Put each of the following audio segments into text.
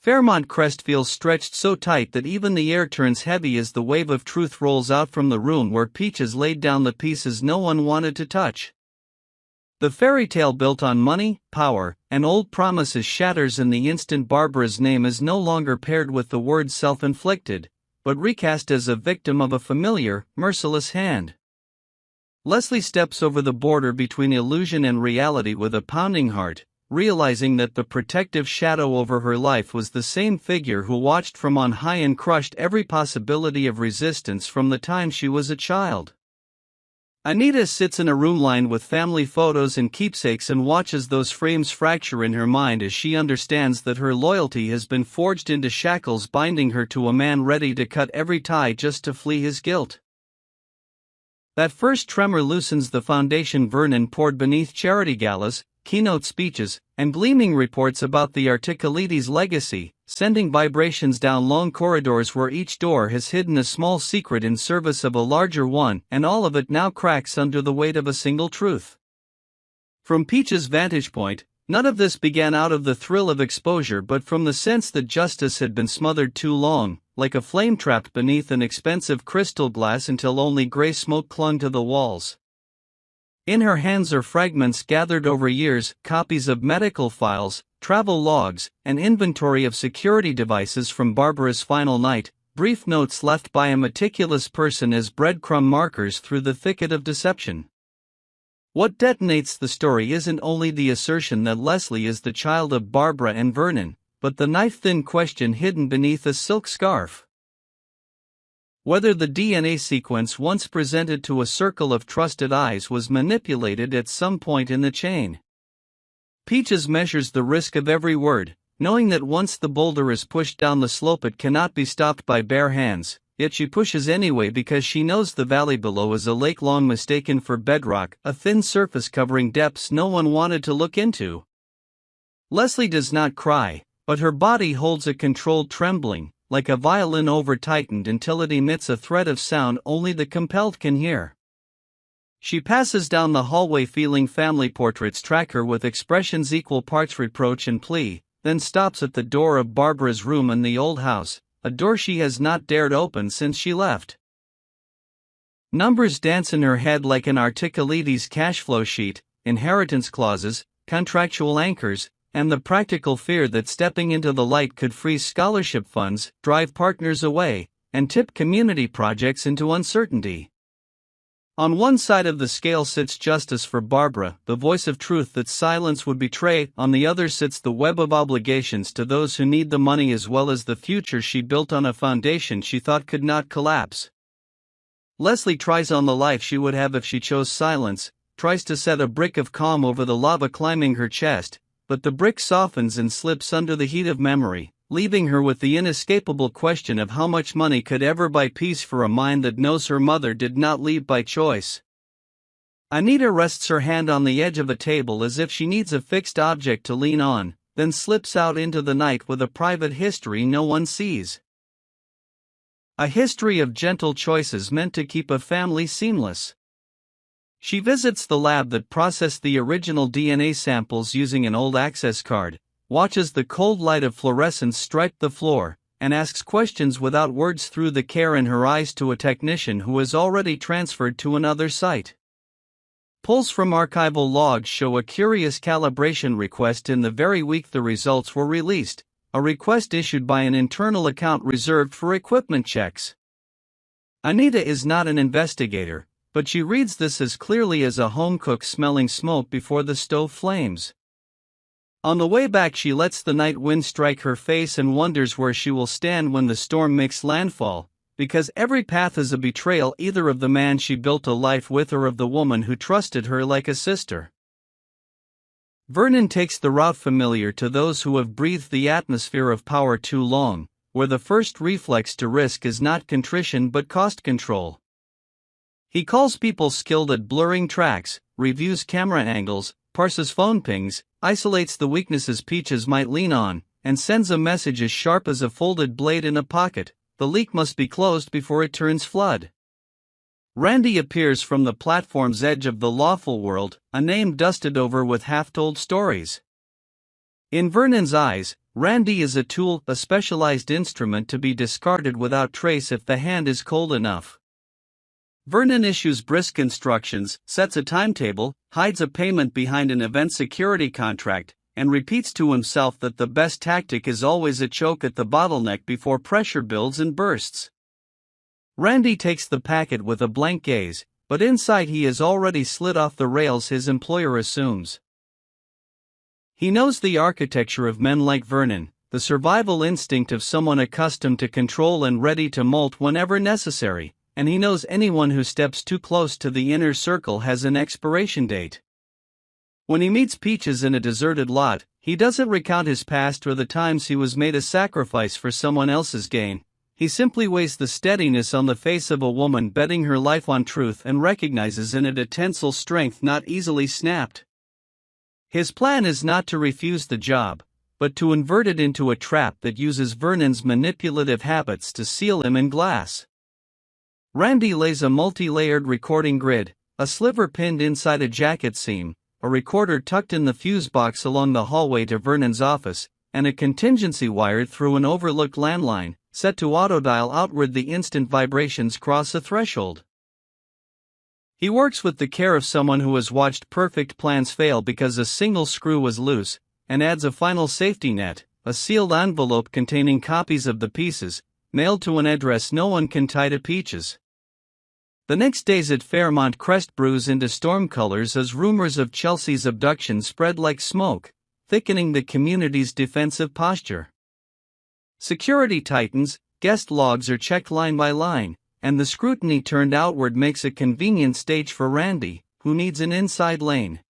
Fairmont Crest feels stretched so tight that even the air turns heavy as the wave of truth rolls out from the room where Peaches laid down the pieces no one wanted to touch. The fairy tale built on money, power, and old promises shatters in the instant Barbara's name is no longer paired with the word self-inflicted, but recast as a victim of a familiar, merciless hand. Leslie steps over the border between illusion and reality with a pounding heart, realizing that the protective shadow over her life was the same figure who watched from on high and crushed every possibility of resistance from the time she was a child. Anita sits in a room lined with family photos and keepsakes and watches those frames fracture in her mind as she understands that her loyalty has been forged into shackles binding her to a man ready to cut every tie just to flee his guilt. That first tremor loosens the foundation Vernon poured beneath charity galas, keynote speeches, and gleaming reports about the Articolides' legacy, sending vibrations down long corridors where each door has hidden a small secret in service of a larger one, and all of it now cracks under the weight of a single truth. From Peach's vantage point, none of this began out of the thrill of exposure but from the sense that justice had been smothered too long, like a flame trapped beneath an expensive crystal glass until only gray smoke clung to the walls. In her hands are fragments gathered over years, copies of medical files, travel logs, an inventory of security devices from Barbara's final night, brief notes left by a meticulous person as breadcrumb markers through the thicket of deception. What detonates the story isn't only the assertion that Leslie is the child of Barbara and Vernon, but the knife-thin question hidden beneath a silk scarf. Whether the DNA sequence once presented to a circle of trusted eyes was manipulated at some point in the chain. Peaches measures the risk of every word, knowing that once the boulder is pushed down the slope it cannot be stopped by bare hands, yet she pushes anyway because she knows the valley below is a lake long mistaken for bedrock, a thin surface covering depths no one wanted to look into. Leslie does not cry, but her body holds a controlled trembling, like a violin over-tightened until it emits a thread of sound only the compelled can hear. She passes down the hallway feeling family portraits track her with expressions equal parts reproach and plea, then stops at the door of Barbara's room in the old house, a door she has not dared open since she left. Numbers dance in her head like an Articolides cash flow sheet, inheritance clauses, contractual anchors, and the practical fear that stepping into the light could freeze scholarship funds, drive partners away, and tip community projects into uncertainty. On one side of the scale sits justice for Barbara, the voice of truth that silence would betray. On the other sits the web of obligations to those who need the money as well as the future she built on a foundation she thought could not collapse. Leslie tries on the life she would have if she chose silence, tries to set a brick of calm over the lava climbing her chest, but the brick softens and slips under the heat of memory, leaving her with the inescapable question of how much money could ever buy peace for a mind that knows her mother did not leave by choice. Anita rests her hand on the edge of a table as if she needs a fixed object to lean on, then slips out into the night with a private history no one sees. A history of gentle choices meant to keep a family seamless. She visits the lab that processed the original DNA samples using an old access card, watches the cold light of fluorescence stripe the floor, and asks questions without words through the care in her eyes to a technician who is already transferred to another site. Pulls from archival logs show a curious calibration request in the very week the results were released, a request issued by an internal account reserved for equipment checks. Anita is not an investigator, but she reads this as clearly as a home cook smelling smoke before the stove flames. On the way back she lets the night wind strike her face and wonders where she will stand when the storm makes landfall, because every path is a betrayal either of the man she built a life with or of the woman who trusted her like a sister. Vernon takes the route familiar to those who have breathed the atmosphere of power too long, where the first reflex to risk is not contrition but cost control. He calls people skilled at blurring tracks, reviews camera angles, parses phone pings, isolates the weaknesses Peaches might lean on, and sends a message as sharp as a folded blade in a pocket: the leak must be closed before it turns flood. Randy appears from the platform's edge of the lawful world, a name dusted over with half-told stories. In Vernon's eyes, Randy is a tool, a specialized instrument to be discarded without trace if the hand is cold enough. Vernon issues brisk instructions, sets a timetable, hides a payment behind an event security contract, and repeats to himself that the best tactic is always a choke at the bottleneck before pressure builds and bursts. Randy takes the packet with a blank gaze, but inside he has already slid off the rails his employer assumes. He knows the architecture of men like Vernon, the survival instinct of someone accustomed to control and ready to molt whenever necessary, and he knows anyone who steps too close to the inner circle has an expiration date. When he meets Peaches in a deserted lot, he doesn't recount his past or the times he was made a sacrifice for someone else's gain. He simply weighs the steadiness on the face of a woman betting her life on truth and recognizes in it a tensile strength not easily snapped. His plan is not to refuse the job, but to invert it into a trap that uses Vernon's manipulative habits to seal him in glass. Randy lays a multi-layered recording grid, a sliver pinned inside a jacket seam, a recorder tucked in the fuse box along the hallway to Vernon's office, and a contingency wired through an overlooked landline, set to autodial outward the instant vibrations cross a threshold. He works with the care of someone who has watched perfect plans fail because a single screw was loose, and adds a final safety net, a sealed envelope containing copies of the pieces, mailed to an address no one can tie to Peaches. The next days at Fairmont Crest brews into storm colors as rumors of Chelsea's abduction spread like smoke, thickening the community's defensive posture. Security tightens, guest logs are checked line by line, and the scrutiny turned outward makes a convenient stage for Randy, who needs an inside lane.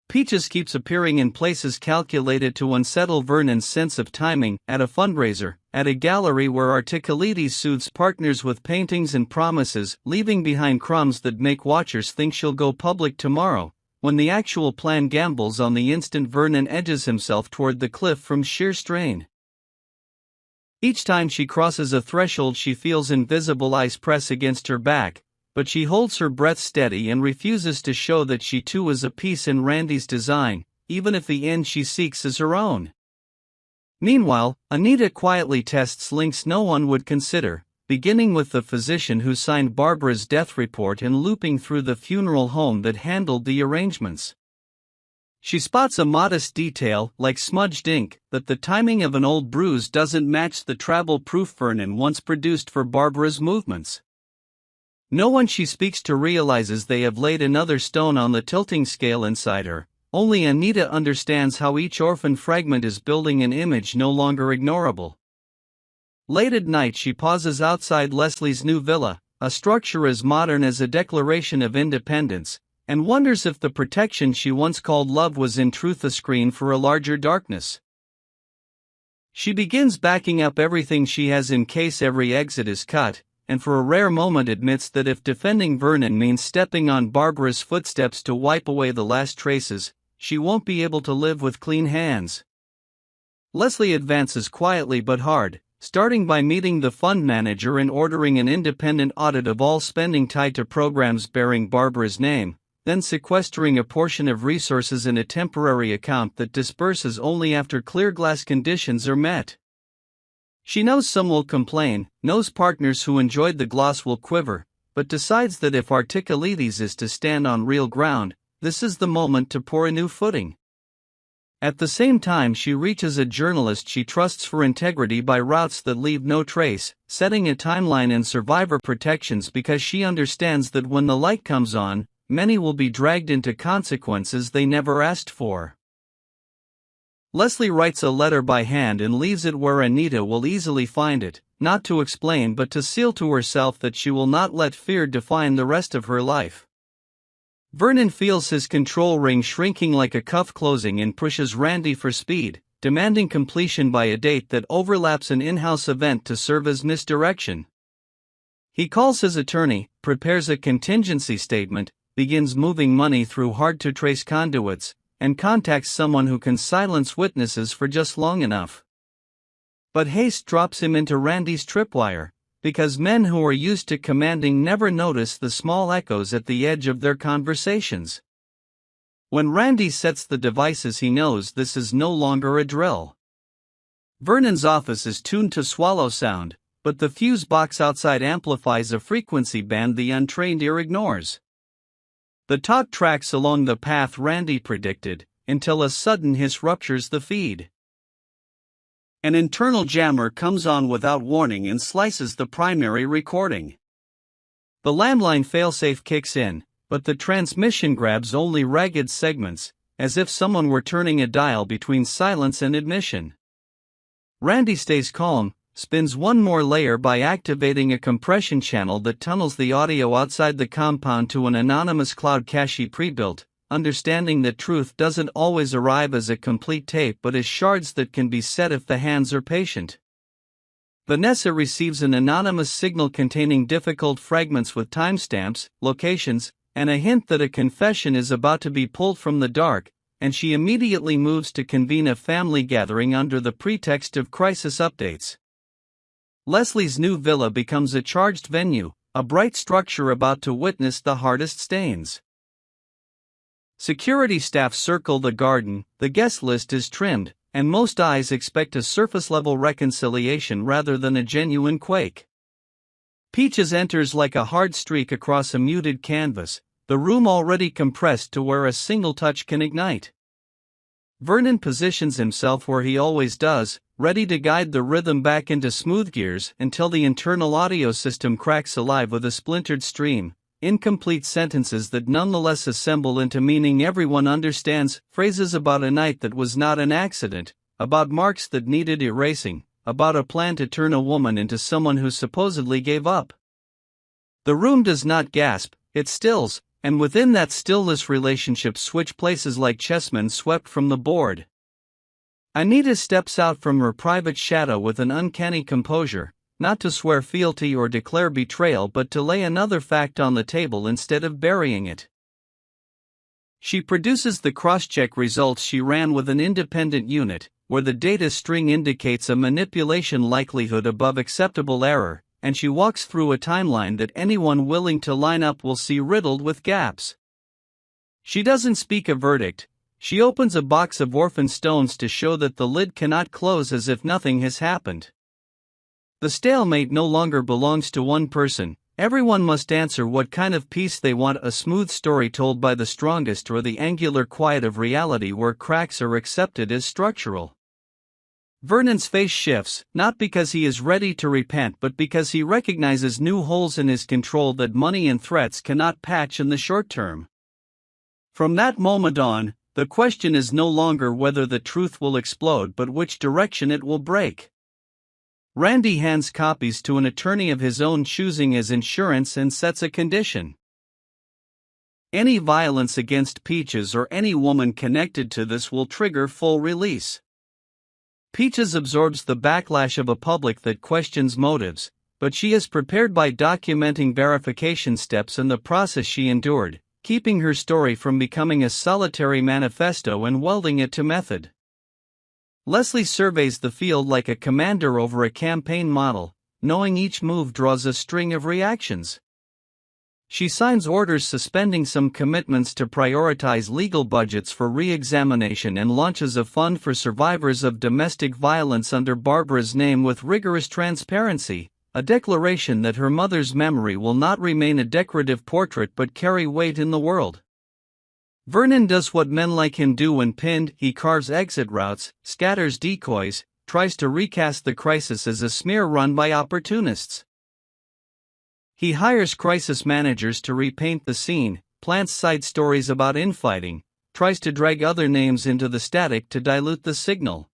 Peaches keeps appearing in places calculated to unsettle Vernon's sense of timing, at a fundraiser, at a gallery where Articolides soothes partners with paintings and promises, leaving behind crumbs that make watchers think she'll go public tomorrow, when the actual plan gambles on the instant Vernon edges himself toward the cliff from sheer strain. Each time she crosses a threshold she feels invisible ice press against her back, but she holds her breath steady and refuses to show that she too is a piece in Randy's design, even if the end she seeks is her own. Meanwhile, Anita quietly tests links no one would consider, beginning with the physician who signed Barbara's death report and looping through the funeral home that handled the arrangements. She spots a modest detail, like smudged ink, that the timing of an old bruise doesn't match the travel-proof Vernon once produced for Barbara's movements. No one she speaks to realizes they have laid another stone on the tilting scale inside her. Only Anita understands how each orphan fragment is building an image no longer ignorable. Late at night she pauses outside Leslie's new villa, a structure as modern as a Declaration of Independence, and wonders if the protection she once called love was in truth a screen for a larger darkness. She begins backing up everything she has in case every exit is cut, and for a rare moment admits that if defending Vernon means stepping on Barbara's footsteps to wipe away the last traces, she won't be able to live with clean hands. Leslie advances quietly but hard, starting by meeting the fund manager and ordering an independent audit of all spending tied to programs bearing Barbara's name, then sequestering a portion of resources in a temporary account that disperses only after clear glass conditions are met. She knows some will complain, knows partners who enjoyed the gloss will quiver, but decides that if Articolides is to stand on real ground, this is the moment to pour a new footing. At the same time she reaches a journalist she trusts for integrity by routes that leave no trace, setting a timeline and survivor protections because she understands that when the light comes on, many will be dragged into consequences they never asked for. Leslie writes a letter by hand and leaves it where Anita will easily find it, not to explain but to seal to herself that she will not let fear define the rest of her life. Vernon feels his control ring shrinking like a cuff closing and pushes Randy for speed, demanding completion by a date that overlaps an in-house event to serve as misdirection. He calls his attorney, prepares a contingency statement, begins moving money through hard-to-trace conduits, and contacts someone who can silence witnesses for just long enough. But haste drops him into Randy's tripwire, because men who are used to commanding never notice the small echoes at the edge of their conversations. When Randy sets the devices he knows this is no longer a drill. Vernon's office is tuned to swallow sound, but the fuse box outside amplifies a frequency band the untrained ear ignores. The talk tracks along the path Randy predicted, until a sudden hiss ruptures the feed. An internal jammer comes on without warning and slices the primary recording. The landline failsafe kicks in, but the transmission grabs only ragged segments, as if someone were turning a dial between silence and admission. Randy stays calm, spins one more layer by activating a compression channel that tunnels the audio outside the compound to an anonymous cloud cache pre-built, understanding that truth doesn't always arrive as a complete tape but as shards that can be set if the hands are patient. Vanessa receives an anonymous signal containing difficult fragments with timestamps, locations, and a hint that a confession is about to be pulled from the dark, and she immediately moves to convene a family gathering under the pretext of crisis updates. Leslie's new villa becomes a charged venue, a bright structure about to witness the hardest stains. Security staff circle the garden, the guest list is trimmed, and most eyes expect a surface-level reconciliation rather than a genuine quake. Peaches enters like a hard streak across a muted canvas, the room already compressed to where a single touch can ignite. Vernon positions himself where he always does, ready to guide the rhythm back into smooth gears until the internal audio system cracks alive with a splintered stream, incomplete sentences that nonetheless assemble into meaning everyone understands, phrases about a night that was not an accident, about marks that needed erasing, about a plan to turn a woman into someone who supposedly gave up. The room does not gasp, it stills, and within that stillness relationships switch places like chessmen swept from the board. Anita steps out from her private shadow with an uncanny composure, not to swear fealty or declare betrayal but to lay another fact on the table instead of burying it. She produces the cross-check results she ran with an independent unit, where the data string indicates a manipulation likelihood above acceptable error, and she walks through a timeline that anyone willing to line up will see riddled with gaps. She doesn't speak a verdict, she opens a box of orphan stones to show that the lid cannot close as if nothing has happened. The stalemate no longer belongs to one person, everyone must answer what kind of piece they want, a smooth story told by the strongest or the angular quiet of reality where cracks are accepted as structural. Vernon's face shifts, not because he is ready to repent but because he recognizes new holes in his control that money and threats cannot patch in the short term. From that moment on, the question is no longer whether the truth will explode but which direction it will break. Randy hands copies to an attorney of his own choosing as insurance and sets a condition. Any violence against Peaches or any woman connected to this will trigger full release. Peaches absorbs the backlash of a public that questions motives, but she is prepared by documenting verification steps and the process she endured, keeping her story from becoming a solitary manifesto and welding it to method. Leslie surveys the field like a commander over a campaign model, knowing each move draws a string of reactions. She signs orders suspending some commitments to prioritize legal budgets for re-examination and launches a fund for survivors of domestic violence under Barbara's name with rigorous transparency, a declaration that her mother's memory will not remain a decorative portrait but carry weight in the world. Vernon does what men like him do when pinned, he carves exit routes, scatters decoys, tries to recast the crisis as a smear run by opportunists. He hires crisis managers to repaint the scene, plants side stories about infighting, tries to drag other names into the static to dilute the signal.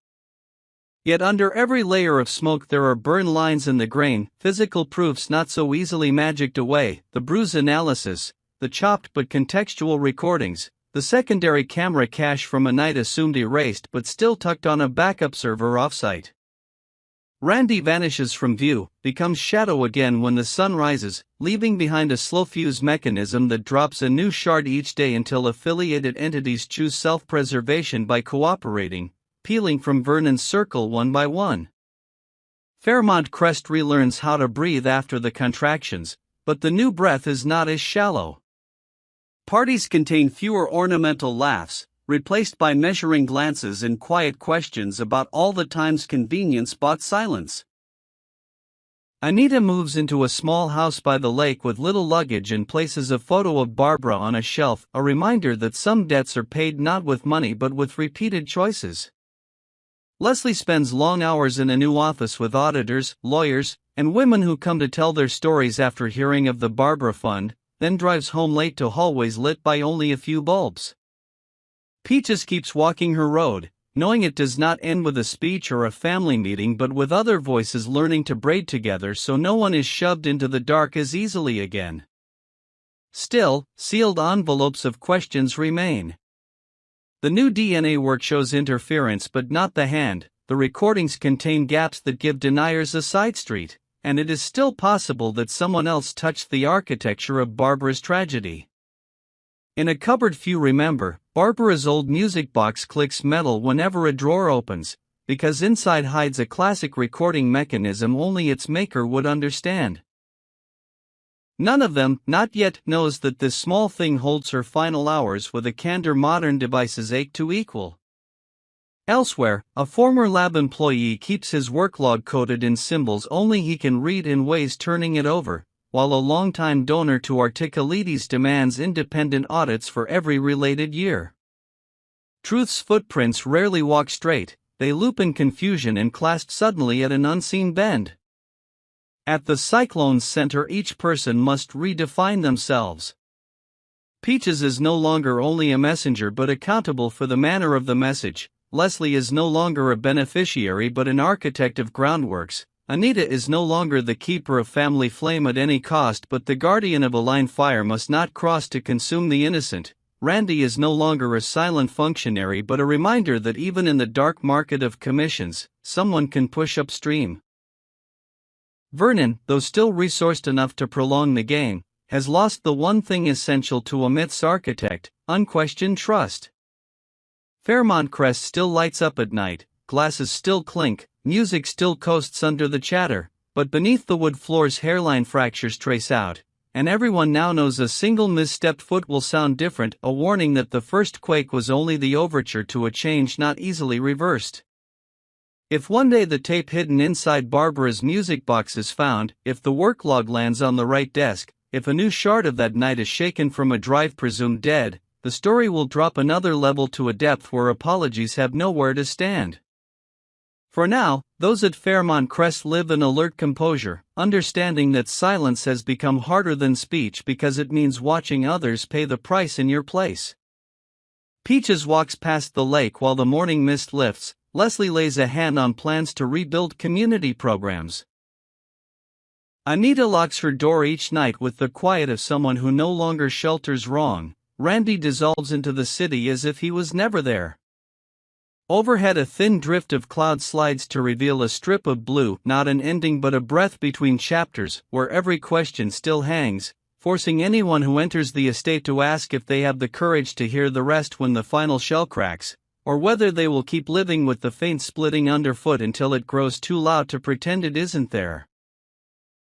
Yet under every layer of smoke there are burn lines in the grain, physical proofs not so easily magicked away, the bruise analysis, the chopped but contextual recordings, the secondary camera cache from a night assumed erased but still tucked on a backup server offsite. Randy vanishes from view, becomes shadow again when the sun rises, leaving behind a slow fuse mechanism that drops a new shard each day until affiliated entities choose self-preservation by cooperating, peeling from Vernon's circle one by one. Fairmont Crest relearns how to breathe after the contractions, but the new breath is not as shallow. Parties contain fewer ornamental laughs, replaced by measuring glances and quiet questions about all the times convenience bought silence. Anita moves into a small house by the lake with little luggage and places a photo of Barbara on a shelf, a reminder that some debts are paid not with money but with repeated choices. Leslie spends long hours in a new office with auditors, lawyers, and women who come to tell their stories after hearing of the Barbara Fund, then drives home late to hallways lit by only a few bulbs. Peaches keeps walking her road, knowing it does not end with a speech or a family meeting but with other voices learning to braid together so no one is shoved into the dark as easily again. Still, sealed envelopes of questions remain. The new DNA work shows interference but not the hand, the recordings contain gaps that give deniers a side street, and it is still possible that someone else touched the architecture of Barbara's tragedy. In a cupboard few remember, Barbara's old music box clicks metal whenever a drawer opens, because inside hides a classic recording mechanism only its maker would understand. None of them, not yet, knows that this small thing holds her final hours with a candor modern devices ache to equal. Elsewhere, a former lab employee keeps his work log coded in symbols only he can read in ways turning it over, while a longtime donor to Articalides demands independent audits for every related year. Truth's footprints rarely walk straight, they loop in confusion and clasp suddenly at an unseen bend. At the cyclone's center each person must redefine themselves. Peaches is no longer only a messenger but accountable for the manner of the message. Leslie is no longer a beneficiary but an architect of groundworks. Anita is no longer the keeper of family flame at any cost but the guardian of a line fire must not cross to consume the innocent. Randy is no longer a silent functionary but a reminder that even in the dark market of commissions, someone can push upstream. Vernon, though still resourced enough to prolong the game, has lost the one thing essential to a myth's architect, unquestioned trust. Fairmont Crest still lights up at night, glasses still clink, music still coasts under the chatter, but beneath the wood floor's hairline fractures trace out, and everyone now knows a single misstepped foot will sound different, a warning that the first quake was only the overture to a change not easily reversed. If one day the tape hidden inside Barbara's music box is found, if the work log lands on the right desk, if a new shard of that night is shaken from a drive presumed dead, the story will drop another level to a depth where apologies have nowhere to stand. For now, those at Fairmont Crest live in alert composure, understanding that silence has become harder than speech because it means watching others pay the price in your place. Peaches walks past the lake while the morning mist lifts. Leslie lays a hand on plans to rebuild community programs. Anita locks her door each night with the quiet of someone who no longer shelters wrong. Randy dissolves into the city as if he was never there. Overhead a thin drift of cloud slides to reveal a strip of blue, not an ending but a breath between chapters, where every question still hangs, forcing anyone who enters the estate to ask if they have the courage to hear the rest when the final shell cracks, or whether they will keep living with the faint splitting underfoot until it grows too loud to pretend it isn't there.